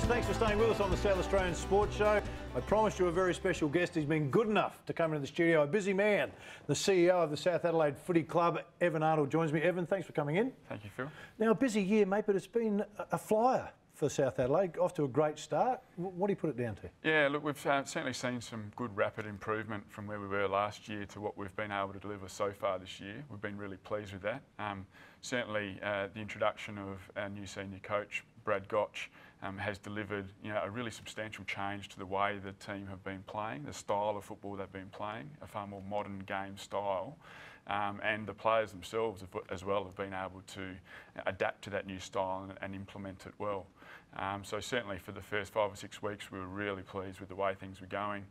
Yes, thanks for staying with us on the South Australian Sports Show. I promised you a very special guest. He's been good enough to come into the studio. A busy man, the CEO of the South Adelaide Footy Club, Evan Arnold, joins me. Evan, thanks for coming in. Thank you, Phil. Now, a busy year, mate, but it's been a flyer for South Adelaide. Off to a great start. What do you put it down to? Yeah, look, we've certainly seen some good rapid improvement from where we were last year to what we've been able to deliver so far this year. We've been really pleased with that. Certainly, the introduction of our new senior coach, Brad Gotch, has delivered a really substantial change to the way the team have been playing, the style of football they've been playing, a far more modern game style. And the players themselves as well have been able to adapt to that new style and implement it well. So certainly for the first 5 or 6 weeks we were really pleased with the way things were going,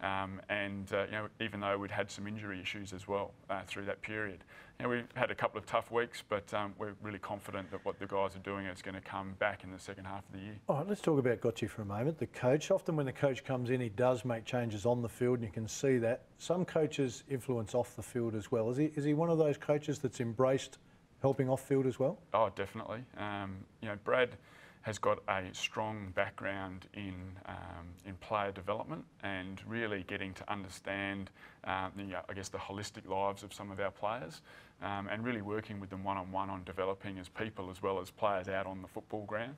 even though we'd had some injury issues as well through that period. We've had a couple of tough weeks, but we're really confident that what the guys are doing is going to come back in the second half of the year. All right, let's talk about Gotchi for a moment. The coach, often when the coach comes in, he does make changes on the field, and you can see that. Some coaches influence off the field as well. Is he one of those coaches that's embraced helping off field as well? Oh, definitely. Brad has got a strong background in player development and really getting to understand, I guess, the holistic lives of some of our players, and really working with them one-on-one on developing as people as well as players out on the football ground.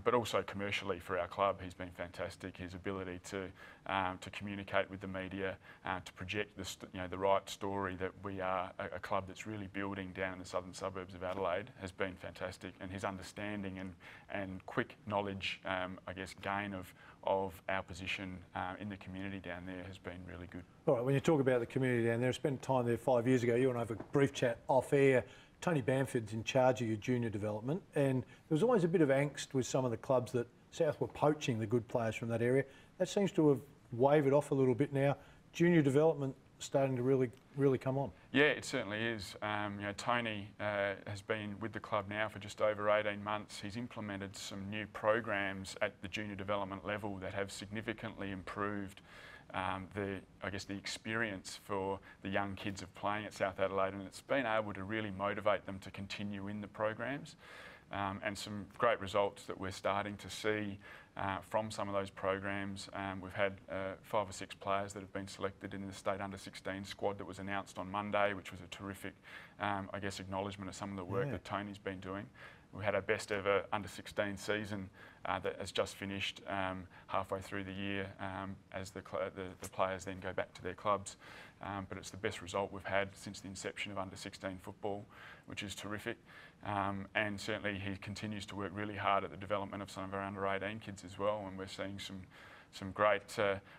But also commercially for our club, he's been fantastic. His ability to communicate with the media, to project the right story that we are a club that's really building down in the southern suburbs of Adelaide has been fantastic. And his understanding and quick knowledge, I guess, gain of our position in the community down there has been really good. All right, when you talk about the community down there, I spent time there 5 years ago. You and I have a brief chat off air. Tony Bamford's in charge of your junior development, and there was always a bit of angst with some of the clubs that South were poaching the good players from that area. That seems to have wavered off a little bit now. Junior development starting to really come on. Yeah, it certainly is. Tony has been with the club now for just over 18 months. He's implemented some new programs at the junior development level that have significantly improved the experience for the young kids of playing at South Adelaide, and it's been able to really motivate them to continue in the programs. And some great results that we're starting to see from some of those programs. We've had 5 or 6 players that have been selected in the state under-16 squad that was announced on Monday, which was a terrific, acknowledgement of some of the work that Tony's been doing. We had our best ever under-16 season that has just finished halfway through the year as the players then go back to their clubs. But it's the best result we've had since the inception of under-16 football, which is terrific. And certainly he continues to work really hard at the development of some of our under-18 kids as well, and we're seeing some great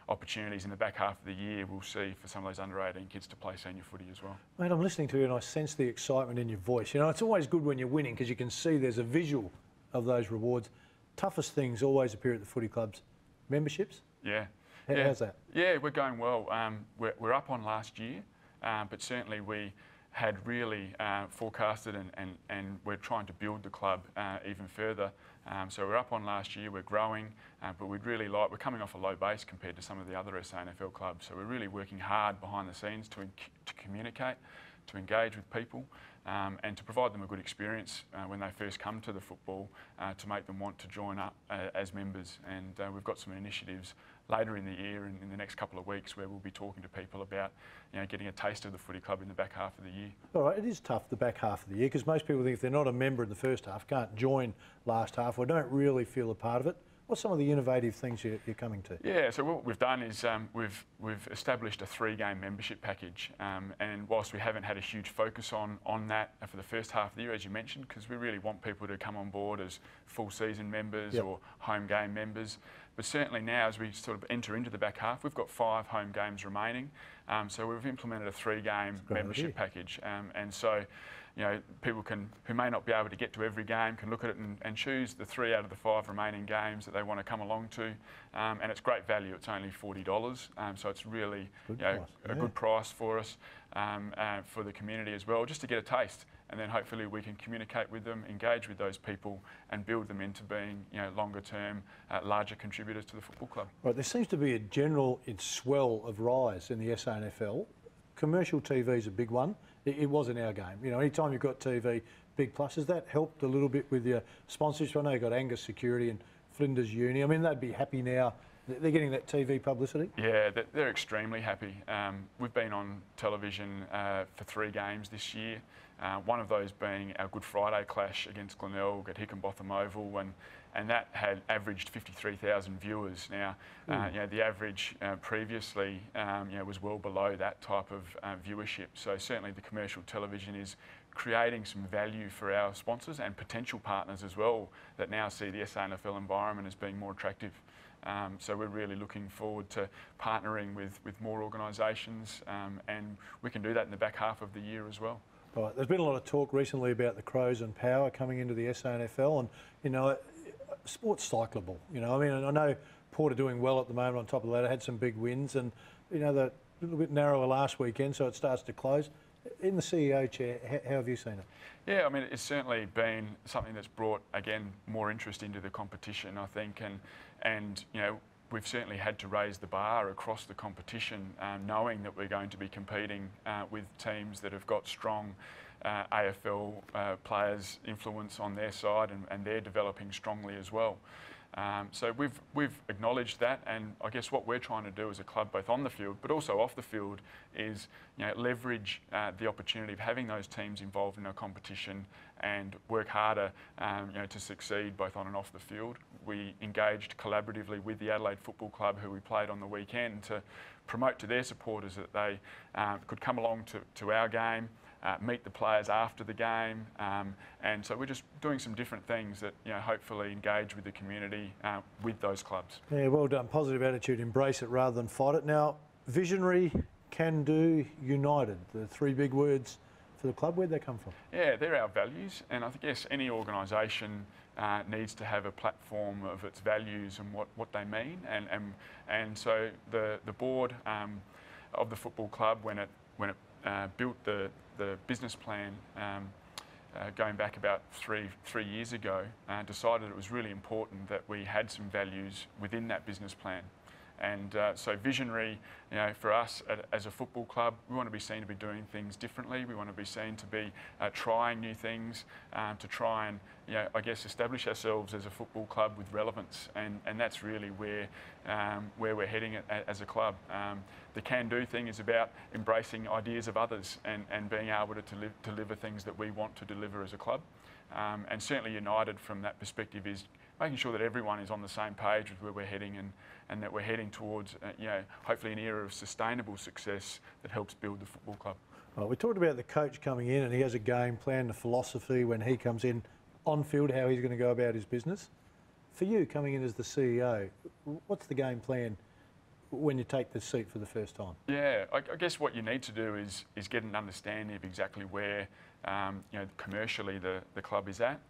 opportunities in the back half of the year we'll see for some of those under-18 kids to play senior footy as well. Mate, I'm listening to you and I sense the excitement in your voice. It's always good when you're winning because you can see there's a visual of those rewards. Toughest things always appear at the footy clubs. Memberships? Yeah. How's that? Yeah, we're going well. We're up on last year, but certainly we had really forecasted and we're trying to build the club even further. So we're up on last year, we're growing, but we're coming off a low base compared to some of the other SANFL clubs. So we're really working hard behind the scenes to communicate, to engage with people, and to provide them a good experience when they first come to the football, to make them want to join up as members. And we've got some initiatives later in the year and in the next couple of weeks where we'll be talking to people about getting a taste of the footy club in the back half of the year. All right, it is tough the back half of the year because most people think if they're not a member in the first half, can't join last half or don't really feel a part of it. What's some of the innovative things you're coming to? Yeah, so what we've done is we've established a 3-game membership package, and whilst we haven't had a huge focus on that for the first half of the year, as you mentioned, because we really want people to come on board as full season members or home game members, but certainly now as we sort of enter into the back half, we've got 5 home games remaining, so we've implemented a 3-game membership package, and so people who may not be able to get to every game can look at it and choose the 3 out of the 5 remaining games that they want to come along to, and it's great value. It's only $40, so it's really a good price for us, for the community as well, just to get a taste, and then hopefully we can communicate with them, engage with those people, and build them into being longer term, larger contributors to the football club. Right, there seems to be a general swell of rise in the SANFL. Commercial TV is a big one. It was in our game. Anytime you've got TV, big plus. Has that helped a little bit with your sponsorship? I know you've got Angus Security and Flinders Uni. I mean, they'd be happy now. They're getting that TV publicity. Yeah, they're extremely happy. We've been on television for 3 games this year. One of those being our Good Friday clash against Glenelg at Hickenbotham Oval, and that had averaged 53,000 viewers. Now, you know, the average previously, you know, was well below that type of viewership. So certainly the commercial television is creating some value for our sponsors and potential partners as well, that now see the SANFL environment as being more attractive. So we're really looking forward to partnering with more organisations, and we can do that in the back half of the year as well. Right. There's been a lot of talk recently about the Crows and Power coming into the SANFL, and you know, sport's cyclable. You know, I mean, I know Port are doing well at the moment on top of that. Had some big wins, and you know, they're a little bit narrower last weekend, so it starts to close. In the CEO chair, how have you seen it? Yeah, I mean, it's certainly been something that's brought, again, more interest into the competition, I think, and you know, we've certainly had to raise the bar across the competition, knowing that we're going to be competing with teams that have got strong AFL players' influence on their side, and they're developing strongly as well. So we've acknowledged that, and I guess what we're trying to do as a club, both on the field but also off the field, is, you know, leverage the opportunity of having those teams involved in our competition and work harder, you know, to succeed both on and off the field. We engaged collaboratively with the Adelaide Football Club, who we played on the weekend, to promote to their supporters that they could come along to our game. Meet the players after the game, and so we're just doing some different things that, you know, hopefully engage with the community with those clubs. Yeah, well done. Positive attitude, embrace it rather than fight it. Now, visionary, can do, united, the 3 big words for the club. Where'd they come from? Yeah, they're our values, and I guess any organisation needs to have a platform of its values and what they mean, and so the board of the football club, when it built the business plan going back about three years ago, decided it was really important that we had some values within that business plan. And so visionary, you know, for us as a football club, we want to be seen to be doing things differently. We want to be seen to be trying new things, to try and, you know, I guess, establish ourselves as a football club with relevance. And that's really where we're heading as a club. The can-do thing is about embracing ideas of others and being able to deliver things that we want to deliver as a club. And certainly United, from that perspective, is making sure that everyone is on the same page with where we're heading, and that we're heading towards, you know, hopefully an era of sustainable success that helps build the football club. Well, we talked about the coach coming in, and he has a game plan, the philosophy when he comes in on field, how he's going to go about his business. For you, coming in as the CEO, what's the game plan when you take the seat for the first time? Yeah, I guess what you need to do is get an understanding of exactly where, you know, commercially the club is at.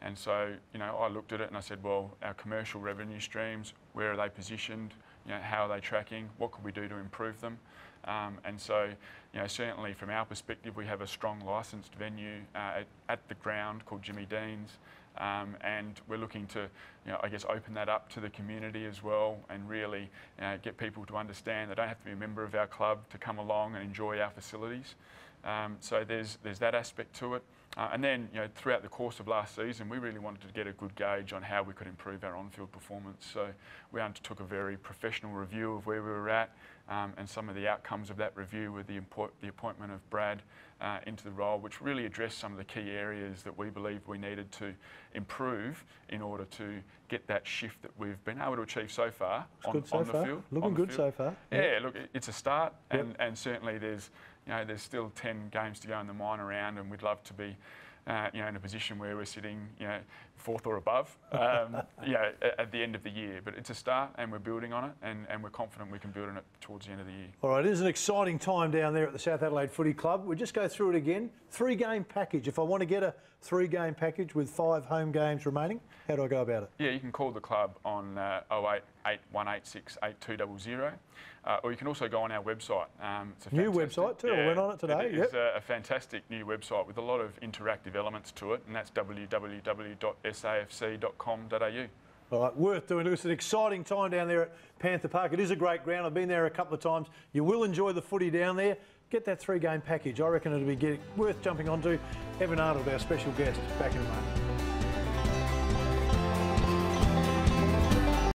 And so, you know, I looked at it and I said, well, our commercial revenue streams, where are they positioned? You know, how are they tracking? What could we do to improve them? And so, you know, certainly from our perspective, we have a strong licensed venue at the ground called Jimmy Dean's. And we're looking to, you know, I guess, open that up to the community as well, and really get people to understand they don't have to be a member of our club to come along and enjoy our facilities. So there's that aspect to it. And then, you know, throughout the course of last season, we really wanted to get a good gauge on how we could improve our on-field performance. So we undertook a very professional review of where we were at, and some of the outcomes of that review were the appointment of Brad into the role, which really addressed some of the key areas that we believe we needed to improve in order to get that shift that we've been able to achieve so far on the field. Looking good so far. Yeah, look, it's a start, and certainly there's still 10 games to go in the minor round, and we'd love to be, you know, in a position where we're sitting, you know, 4th or above, you know, at the end of the year. But it's a start, and we're building on it, and we're confident we can build on it towards the end of the year. All right, it is an exciting time down there at the South Adelaide Footy Club. We'll just go through it again. 3-game package. If I want to get a 3-game package with 5 home games remaining, how do I go about it? Yeah, you can call the club on 0881868200. Or you can also go on our website. It's a new website too. I went on it today. It's a fantastic new website with a lot of interactive elements to it, and that's www.safc.com.au. All right, worth doing. It's an exciting time down there at Panther Park. It is a great ground. I've been there a couple of times. You will enjoy the footy down there. Get that 3-game package. I reckon it'll be worth jumping onto. Evan Arnold, our special guest, back in a moment.